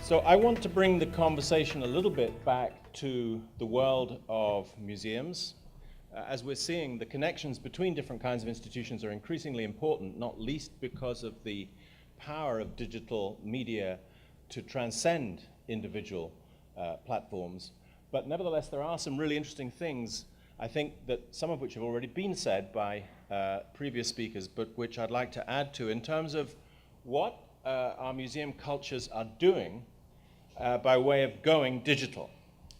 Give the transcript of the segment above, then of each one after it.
So I want to bring the conversation a little bit back to the world of museums. As we're seeing, the connections between different kinds of institutions are increasingly important, not least because of the power of digital media to transcend individual platforms. But nevertheless, there are some really interesting things, I think, that some of which have already been said by previous speakers, but which I'd like to add to in terms of what our museum cultures are doing by way of going digital.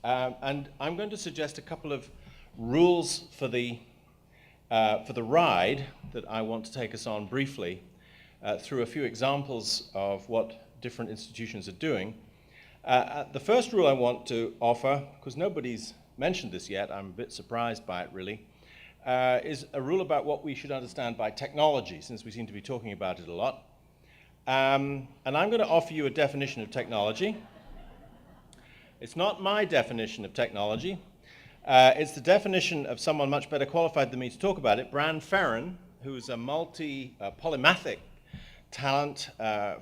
And I'm going to suggest a couple of rules for the ride that I want to take us on briefly through a few examples of what different institutions are doing. The first rule I want to offer, because nobody's mentioned this yet, I'm a bit surprised by it really, is a rule about what we should understand by technology, since we seem to be talking about it a lot. And I'm going to offer you a definition of technology. It's not my definition of technology. It's the definition of someone much better qualified than me to talk about it, Bran Ferren, who's a polymathic talent,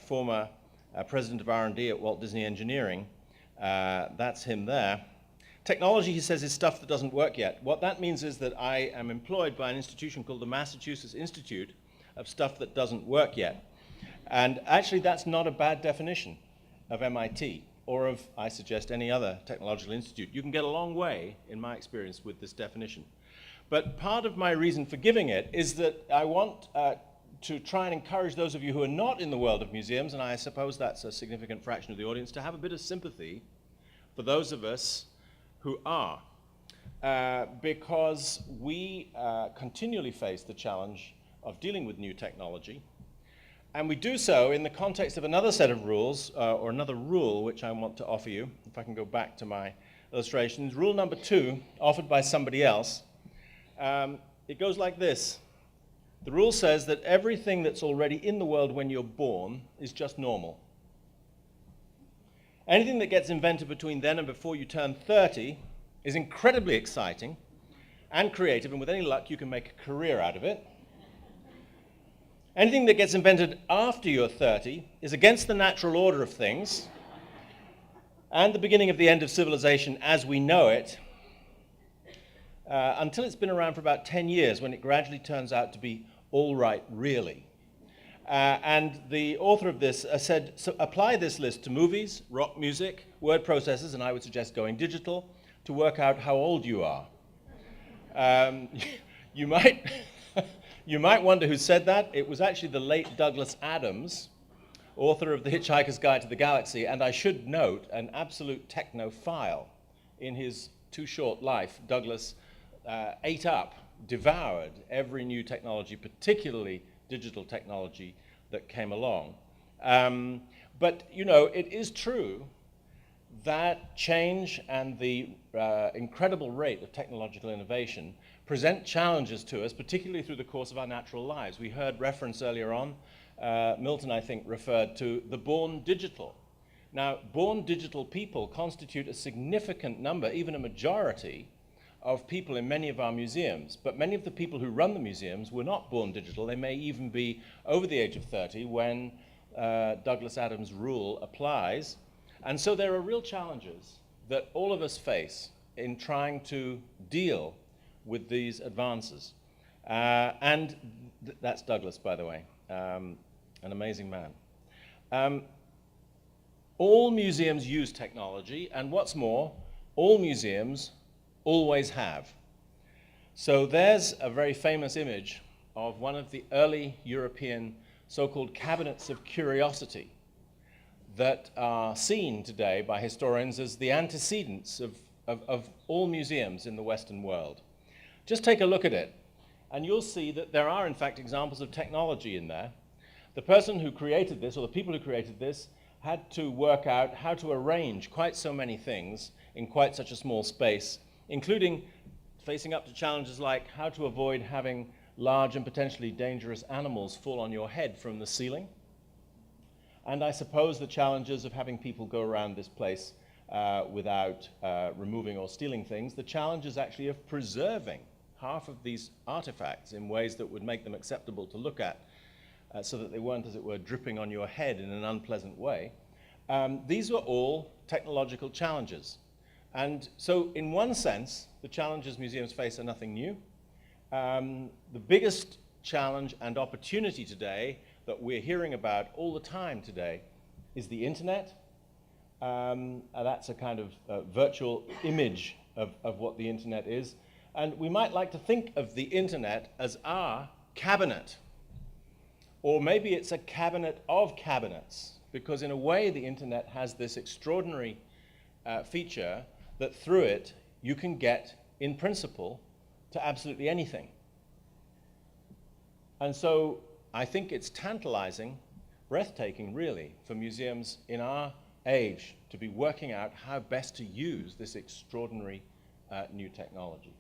former president of R&D at Walt Disney Engineering. That's him there. Technology, he says, is stuff that doesn't work yet. What that means is that I am employed by an institution called the Massachusetts Institute of Stuff That Doesn't Work Yet. And actually, that's not a bad definition of MIT or of, I suggest, any other technological institute. You can get a long way, in my experience, with this definition. But part of my reason for giving it is that I want to try and encourage those of you who are not in the world of museums, and I suppose that's a significant fraction of the audience, to have a bit of sympathy for those of us who are. Because we continually face the challenge of dealing with new technology. And we do so in the context of another set of rules, or another rule which I want to offer you. If I can go back to my illustrations. Rule number 2, offered by somebody else. It goes like this. The rule says that everything that's already in the world when you're born is just normal. Anything that gets invented between then and before you turn 30 is incredibly exciting and creative, and with any luck, you can make a career out of it. Anything that gets invented after you're 30 is against the natural order of things and the beginning of the end of civilization as we know it, until it's been around for about 10 years, when it gradually turns out to be all right, really. And the author of this said, so apply this list to movies, rock music, word processors, and I would suggest going digital, to work out how old you are. You might... You might wonder who said that. It was actually the late Douglas Adams, author of The Hitchhiker's Guide to the Galaxy, and I should note, an absolute technophile. In his too short life, Douglas ate up, devoured every new technology, particularly digital technology, that came along. But, you know, it is true that change and the incredible rate of technological innovation present challenges to us, particularly through the course of our natural lives. We heard reference earlier on, Milton, I think, referred to the born digital. Now, born digital people constitute a significant number, even a majority, of people in many of our museums. But many of the people who run the museums were not born digital. They may even be over the age of 30 when Douglas Adams' rule applies. And so there are real challenges that all of us face in trying to deal with these advances. And that's Douglas, by the way, an amazing man. All museums use technology, and what's more, all museums always have. So there's a very famous image of one of the early European so-called cabinets of curiosity that are seen today by historians as the antecedents of all museums in the Western world. Just take a look at it, and you'll see that there are, in fact, examples of technology in there. The person who created this, or the people who created this, had to work out how to arrange quite so many things in quite such a small space, including facing up to challenges like how to avoid having large and potentially dangerous animals fall on your head from the ceiling. And I suppose the challenges of having people go around this place without removing or stealing things, the challenges actually of preserving half of these artifacts in ways that would make them acceptable to look at, so that they weren't, as it were, dripping on your head in an unpleasant way. These were all technological challenges. And so in one sense, the challenges museums face are nothing new. The biggest challenge and opportunity today that we're hearing about all the time today is the internet. That's a kind of virtual image of what the internet is. And we might like to think of the internet as our cabinet. Or maybe it's a cabinet of cabinets, because in a way the internet has this extraordinary feature that through it you can get, in principle, to absolutely anything. And so I think it's tantalizing, breathtaking really, for museums in our age to be working out how best to use this extraordinary new technology.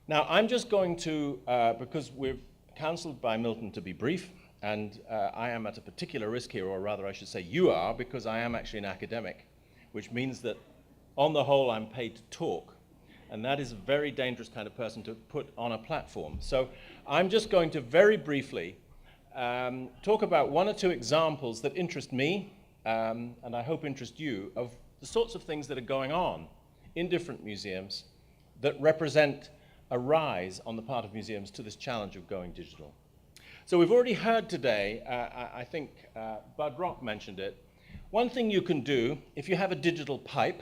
Now I'm just going to, because we're counseled by Milton to be brief, and I am at a particular risk here, or rather I should say you are, because I am actually an academic, which means that on the whole I'm paid to talk. And that is a very dangerous kind of person to put on a platform. So I'm just going to very briefly talk about one or two examples that interest me, and I hope interest you, of the sorts of things that are going on in different museums that represent a rise on the part of museums to this challenge of going digital. So we've already heard today, I think Bud Rock mentioned it, one thing you can do if you have a digital pipe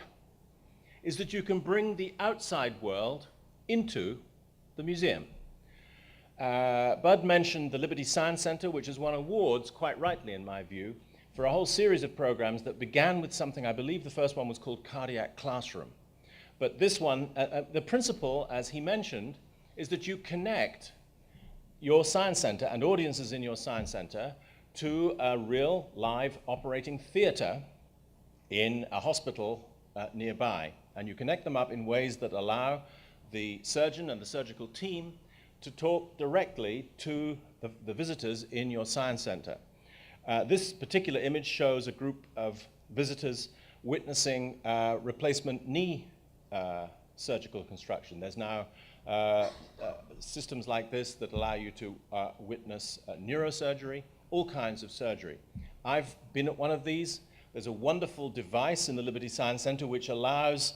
is that you can bring the outside world into the museum. Bud mentioned the Liberty Science Center, which has won awards, quite rightly in my view, for a whole series of programs that began with something, I believe the first one was called Cardiac Classroom. But this one, the principle, as he mentioned, is that you connect your science center and audiences in your science center to a real live operating theater in a hospital nearby. And you connect them up in ways that allow the surgeon and the surgical team to talk directly to the visitors in your science center. This particular image shows a group of visitors witnessing replacement knee surgical construction. There's now systems like this that allow you to witness neurosurgery, all kinds of surgery. I've been at one of these. There's a wonderful device in the Liberty Science Center which allows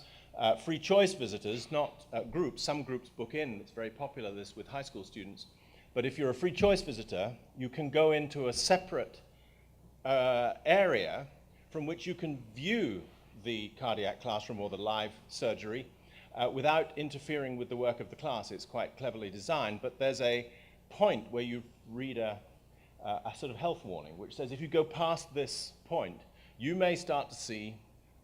free choice visitors, not groups. Some groups book in. It's very popular, this, with high school students. But if you're a free choice visitor, you can go into a separate area from which you can view the cardiac classroom or the live surgery without interfering with the work of the class. It's quite cleverly designed, but there's a point where you read a sort of health warning, which says if you go past this point, you may start to see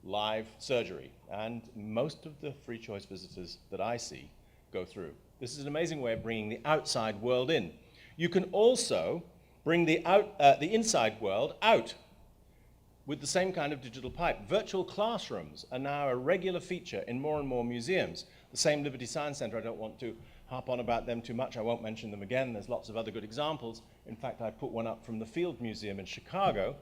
live surgery. And most of the free choice visitors that I see go through. This is an amazing way of bringing the outside world in. You can also bring the inside world out with the same kind of digital pipe. Virtual classrooms are now a regular feature in more and more museums. The same Liberty Science Center, I don't want to harp on about them too much. I won't mention them again. There's lots of other good examples. In fact, I put one up from the Field Museum in Chicago,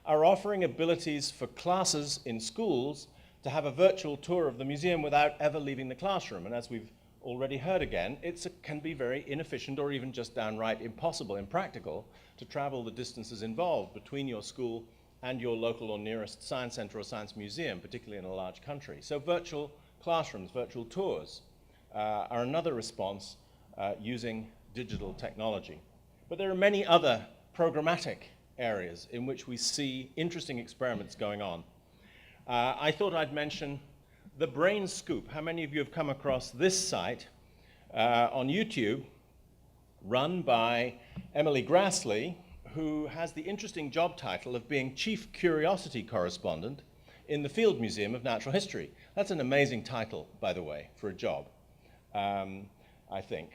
are offering abilities for classes in schools to have a virtual tour of the museum without ever leaving the classroom. And as we've already heard again, it can be very inefficient or even just downright impossible, impractical, to travel the distances involved between your school and your local or nearest science center or science museum, particularly in a large country. So virtual classrooms, virtual tours are another response using digital technology. But there are many other programmatic areas in which we see interesting experiments going on. I thought I'd mention the Brain Scoop. How many of you have come across this site on YouTube, run by Emily Grassley, who has the interesting job title of being Chief Curiosity Correspondent in the Field Museum of Natural History. That's an amazing title, by the way, for a job, I think.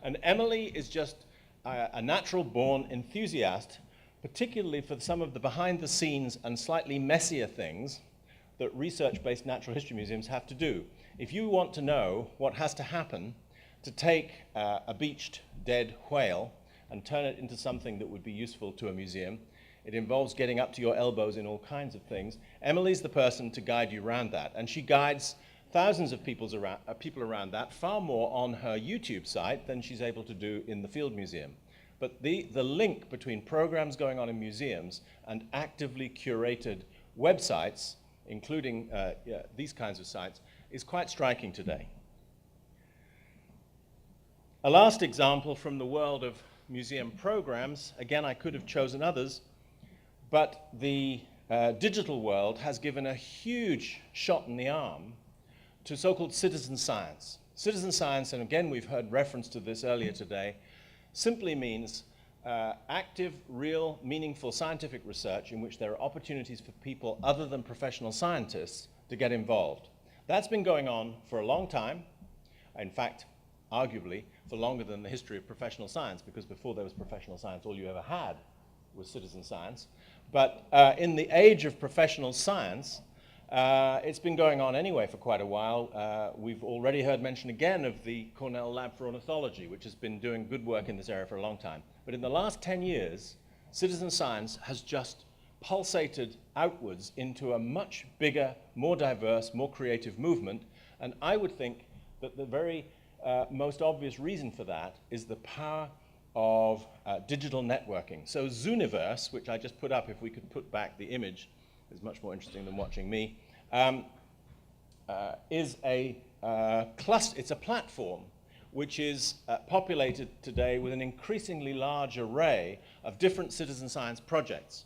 And Emily is just a natural-born enthusiast, particularly for some of the behind-the-scenes and slightly messier things that research-based natural history museums have to do. If you want to know what has to happen to take a beached dead whale and turn it into something that would be useful to a museum, it involves getting up to your elbows in all kinds of things. Emily's the person to guide you around that, and she guides thousands of people around that, far more on her YouTube site than she's able to do in the Field Museum. but the link between programs going on in museums and actively curated websites, including these kinds of sites, is quite striking today. A last example from the world of museum programs, again, I could have chosen others, but the digital world has given a huge shot in the arm to so-called citizen science. Citizen science, and again, we've heard reference to this earlier today, simply means active, real, meaningful scientific research in which there are opportunities for people other than professional scientists to get involved. That's been going on for a long time. In fact, arguably, for longer than the history of professional science, because before there was professional science, all you ever had was citizen science. But in the age of professional science, it's been going on anyway for quite a while. We've already heard mention again of the Cornell Lab for Ornithology, which has been doing good work in this area for a long time. But in the last 10 years, citizen science has just pulsated outwards into a much bigger, more diverse, more creative movement. And I would think that the very most obvious reason for that is the power of digital networking. So Zooniverse, which I just put up, if we could put back the image, is much more interesting than watching me, is a cluster, it's a platform which is populated today with an increasingly large array of different citizen science projects.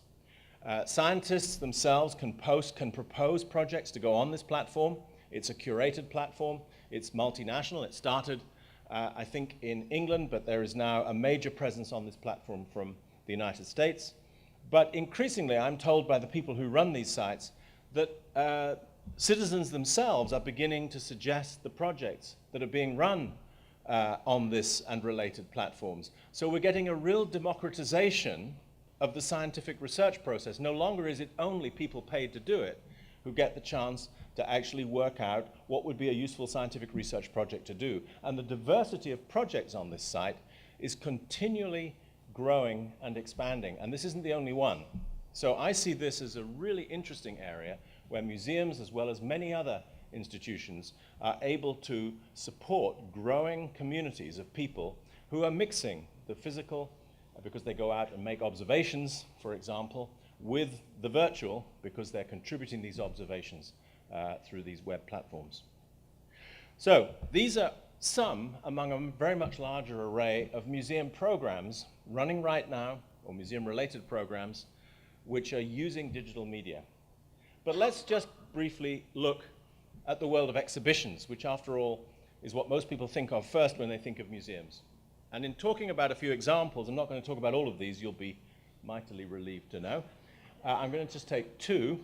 Scientists themselves can propose projects to go on this platform. It's a curated platform. It's multinational. It started, I think, in England, but there is now a major presence on this platform from the United States. But increasingly, I'm told by the people who run these sites that citizens themselves are beginning to suggest the projects that are being run on this and related platforms. So we're getting a real democratization of the scientific research process. No longer is it only people paid to do it who get the chance to actually work out what would be a useful scientific research project to do. And the diversity of projects on this site is continually growing and expanding, and this isn't the only one. So I see this as a really interesting area where museums, as well as many other institutions, are able to support growing communities of people who are mixing the physical, because they go out and make observations, for example, with the virtual, because they're contributing these observations through these web platforms. So these are some among a very much larger array of museum programs running right now, or museum-related programs, which are using digital media. But let's just briefly look at the world of exhibitions, which after all is what most people think of first when they think of museums. And in talking about a few examples, I'm not going to talk about all of these, you'll be mightily relieved to know. I'm going to just take two.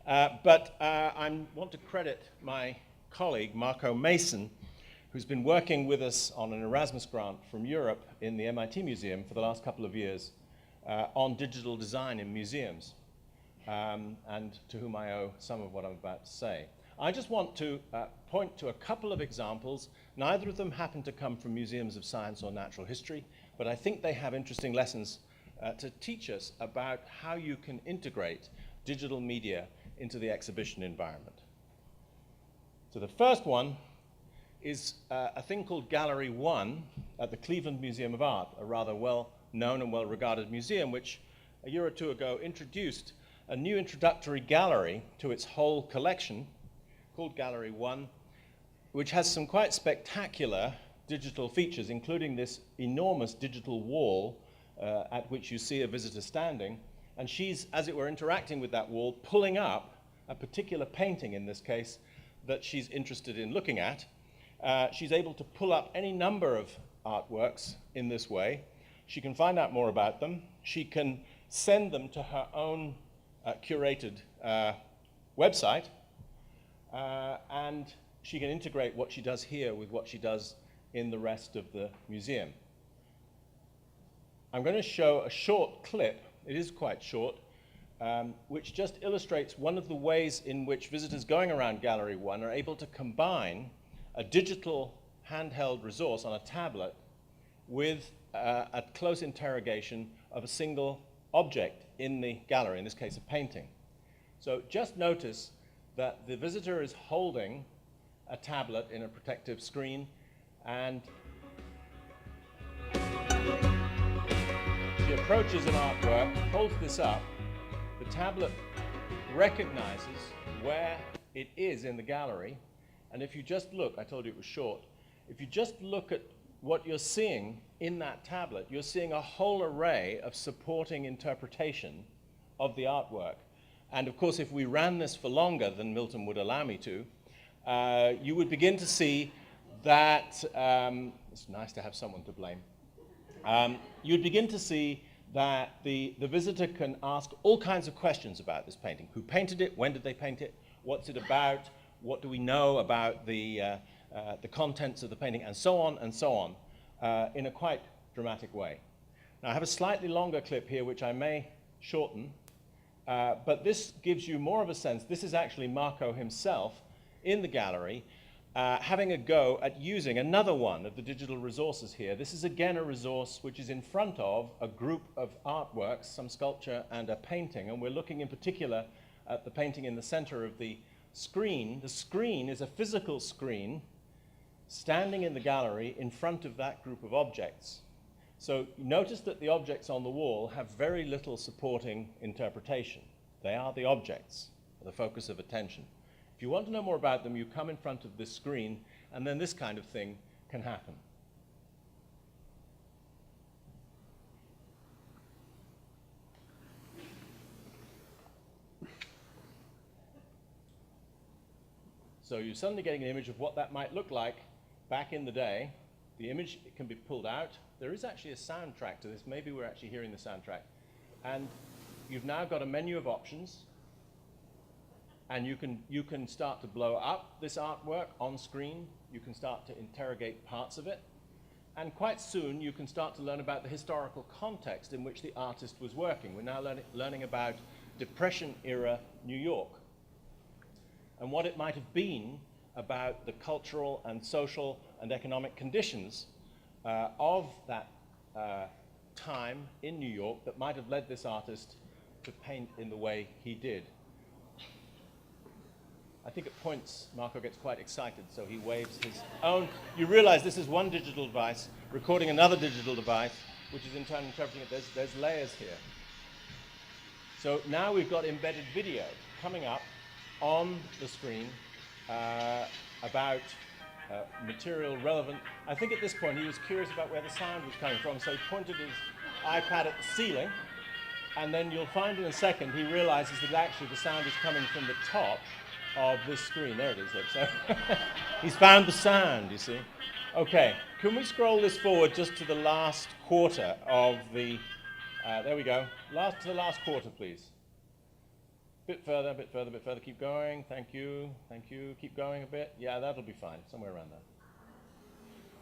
But I want to credit my colleague, Marco Mason, who's been working with us on an Erasmus grant from Europe in the MIT Museum for the last couple of years on digital design in museums, and to whom I owe some of what I'm about to say. I just want to point to a couple of examples. Neither of them happen to come from museums of science or natural history, but I think they have interesting lessons to teach us about how you can integrate digital media into the exhibition environment. So the first one is a thing called Gallery 1 at the Cleveland Museum of Art, a rather well-known and well-regarded museum, which a year or two ago introduced a new introductory gallery to its whole collection called Gallery 1, which has some quite spectacular digital features, including this enormous digital wall at which you see a visitor standing. And she's, as it were, interacting with that wall, pulling up a particular painting, in this case, that she's interested in looking at. She's able to pull up any number of artworks in this way. She can find out more about them. She can send them to her own curated website, and she can integrate what she does here with what she does in the rest of the museum. I'm going to show a short clip, it is quite short, which just illustrates one of the ways in which visitors going around Gallery 1 are able to combine a digital handheld resource on a tablet with a close interrogation of a single object in the gallery, in this case a painting. So just notice that the visitor is holding a tablet in a protective screen, and approaches an artwork, holds this up, the tablet recognizes where it is in the gallery, and if you just look, I told you it was short, if you just look at what you're seeing in that tablet, you're seeing a whole array of supporting interpretation of the artwork. And of course, if we ran this for longer than Milton would allow me to, you would begin to see that, it's nice to have someone to blame, you'd begin to see that the visitor can ask all kinds of questions about this painting. Who painted it? When did they paint it? What's it about? What do we know about the contents of the painting? And so on, in a quite dramatic way. Now, I have a slightly longer clip here, which I may shorten, but this gives you more of a sense. This is actually Marco himself in the gallery, having a go at using another one of the digital resources here. This is again a resource which is in front of a group of artworks, some sculpture and a painting, and we're looking in particular at the painting in the center of the screen. The screen is a physical screen standing in the gallery in front of that group of objects. So notice that the objects on the wall have very little supporting interpretation. They are the objects, the focus of attention. If you want to know more about them, you come in front of this screen, and then this kind of thing can happen. So you're suddenly getting an image of what that might look like back in the day. The image can be pulled out. There is actually a soundtrack to this. Maybe we're actually hearing the soundtrack. And you've now got a menu of options. And you can start to blow up this artwork on screen. You can start to interrogate parts of it. And quite soon, you can start to learn about the historical context in which the artist was working. We're now learning about Depression-era New York and what it might have been about the cultural and social and economic conditions of that time in New York that might have led this artist to paint in the way he did. I think at points Marco gets quite excited, so he waves his own. You realize this is one digital device recording another digital device, which is in turn interpreting it. There's layers here. So now we've got embedded video coming up on the screen about material relevant. I think at this point he was curious about where the sound was coming from, so he pointed his iPad at the ceiling, and then you'll find in a second he realizes that actually the sound is coming from the top of this screen. There it is. Look. So he's found the sound, you see. Okay, can we scroll this forward just to the last quarter of the, there we go, to the last quarter, please. Bit further, bit further, bit further. Keep going. Thank you. Thank you. Keep going a bit. Yeah, that'll be fine. Somewhere around there.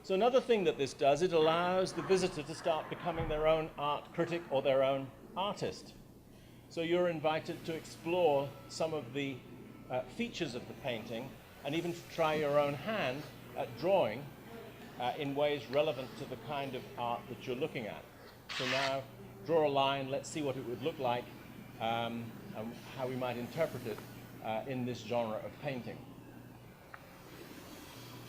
So another thing that this does, it allows the visitor to start becoming their own art critic or their own artist. So you're invited to explore some of the features of the painting and even to try your own hand at drawing in ways relevant to the kind of art that you're looking at. So now, draw a line. Let's see what it would look like. And how we might interpret it in this genre of painting.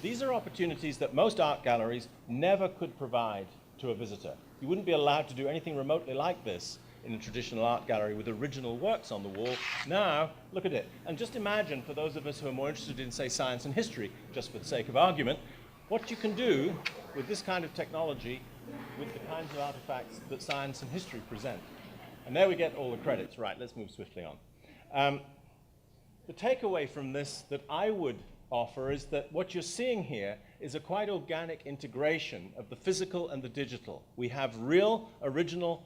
These are opportunities that most art galleries never could provide to a visitor. You wouldn't be allowed to do anything remotely like this in a traditional art gallery with original works on the wall. Now, look at it. And just imagine, for those of us who are more interested in, say, science and history, just for the sake of argument, what you can do with this kind of technology with the kinds of artifacts that science and history present. And there we get all the credits. Right, let's move swiftly on. The takeaway from this that I would offer is that what you're seeing here is a quite organic integration of the physical and the digital. We have real, original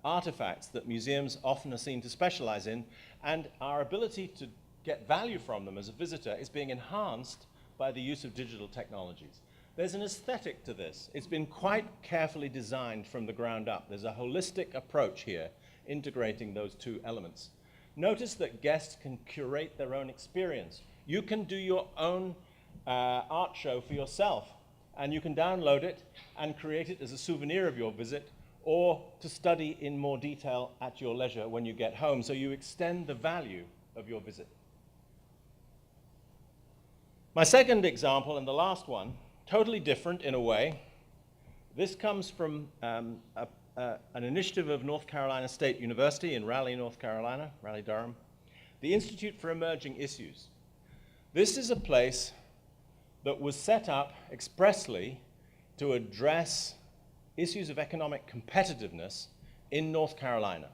artifacts that museums often are seen to specialize in, and our ability to get value from them as a visitor is being enhanced by the use of digital technologies. There's an aesthetic to this. It's been quite carefully designed from the ground up. There's a holistic approach here, integrating those two elements. Notice that guests can curate their own experience. You can do your own art show for yourself, and you can download it and create it as a souvenir of your visit, or to study in more detail at your leisure when you get home. So you extend the value of your visit. My second example, and the last one, totally different in a way. This comes from a an initiative of North Carolina State University in Raleigh, North Carolina, Raleigh-Durham, the Institute for Emerging Issues. This is a place that was set up expressly to address issues of economic competitiveness in North Carolina.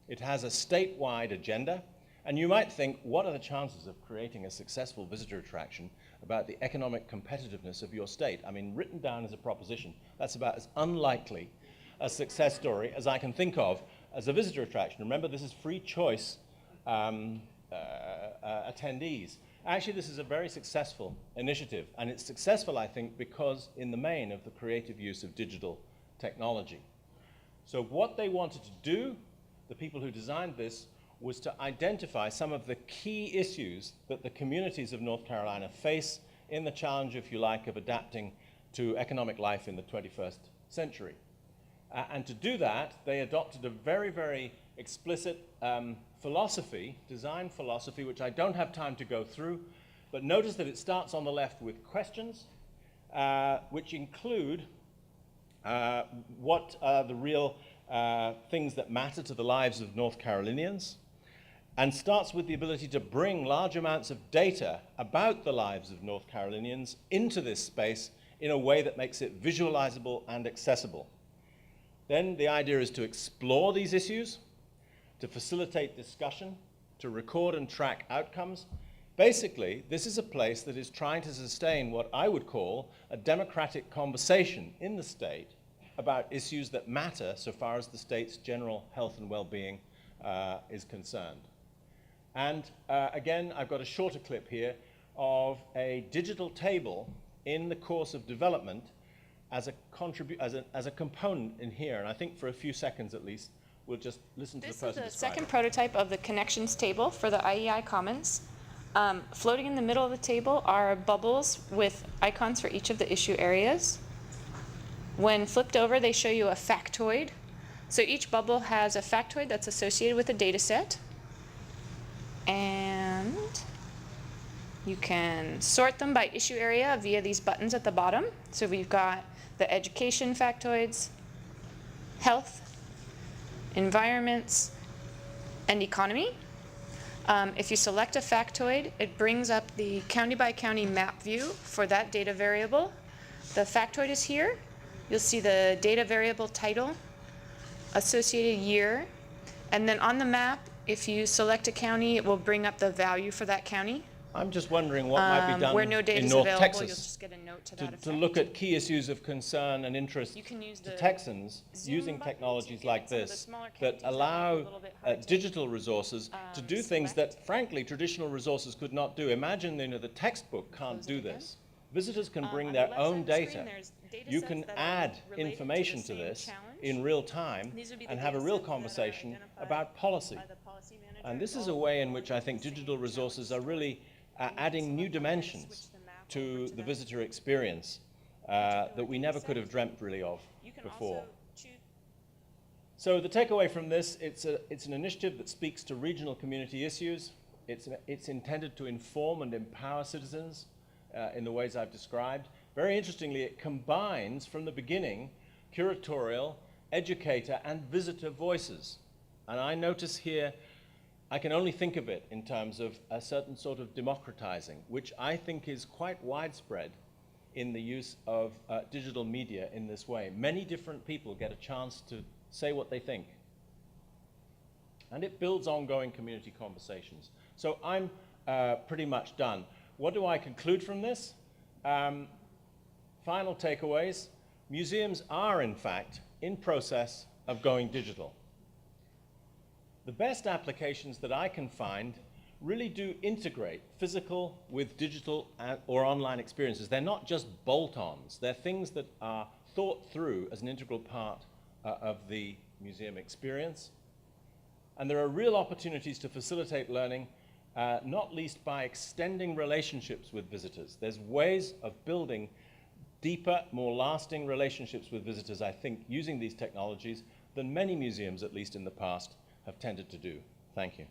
It has a statewide agenda, and you might think, what are the chances of creating a successful visitor attraction about the economic competitiveness of your state? I mean, written down as a proposition, that's about as unlikely a success story as I can think of as a visitor attraction. Remember, this is free choice attendees. Actually, this is a very successful initiative, and it's successful, I think, because in the main of the creative use of digital technology. So what they wanted to do, the people who designed this, was to identify some of the key issues that the communities of North Carolina face in the challenge, if you like, of adapting to economic life in the 21st century. And to do that, they adopted a very, very explicit philosophy, design philosophy, which I don't have time to go through, but notice that it starts on the left with questions, which include what are the real things that matter to the lives of North Carolinians, and starts with the ability to bring large amounts of data about the lives of North Carolinians into this space in a way that makes it visualizable and accessible. Then the idea is to explore these issues, to facilitate discussion, to record and track outcomes. Basically, this is a place that is trying to sustain what I would call a democratic conversation in the state about issues that matter so far as the state's general health and well-being is concerned. And again, I've got a shorter clip here of a digital table in the course of development as a component in here. And I think for a few seconds at least, we'll just listen to the person describe it. This is the second prototype of the connections table for the IEI Commons. Floating in the middle of the table are bubbles with icons for each of the issue areas. When flipped over, they show you a factoid. So each bubble has a factoid that's associated with a data set. And you can sort them by issue area via these buttons at the bottom. So we've got the education factoids, health, environments, and economy. If you select a factoid, it brings up the county by county map view for that data variable. The factoid is here. You'll see the data variable title, associated year, and then on the map, if you select a county, it will bring up the value for that county. I'm just wondering what might be done where no data in is North available, Texas you'll just get a note to that effect. to look at key issues of concern and interest You can use to the Texans Zoom using button technologies to like get some of the this smaller that counties that might be a allow little bit hard to, digital resources to do things select. that, frankly, traditional resources could not do. Imagine, the textbook can't Close it do again. this. Visitors can bring on their the left own side of the data. screen, there's data You sets can that are add related to information the to same this challenge. in real time These would be the and have a data real sets that are conversation identified about policy. by the policy manager. And this is All a way in fall which I into think the same digital resources are challenge really story. adding new Switch dimensions the map to over the that visitor experience that we never could have dreamt really of You can before. also choose. So the takeaway from this, it's an initiative that speaks to regional community issues. It's intended to inform and empower citizens in the ways I've described. Very interestingly, it combines from the beginning curatorial, educator, and visitor voices. And I notice here, I can only think of it in terms of a certain sort of democratizing, which I think is quite widespread in the use of digital media in this way. Many different people get a chance to say what they think. And it builds ongoing community conversations. So I'm pretty much done. What do I conclude from this? Final takeaways. Museums are, in fact, in process of going digital. The best applications that I can find really do integrate physical with digital or online experiences. They're not just bolt-ons. They're things that are thought through as an integral part of the museum experience. And there are real opportunities to facilitate learning, not least by extending relationships with visitors. There's ways of building deeper, more lasting relationships with visitors, I think, using these technologies than many museums, at least in the past, have tended to do. Thank you.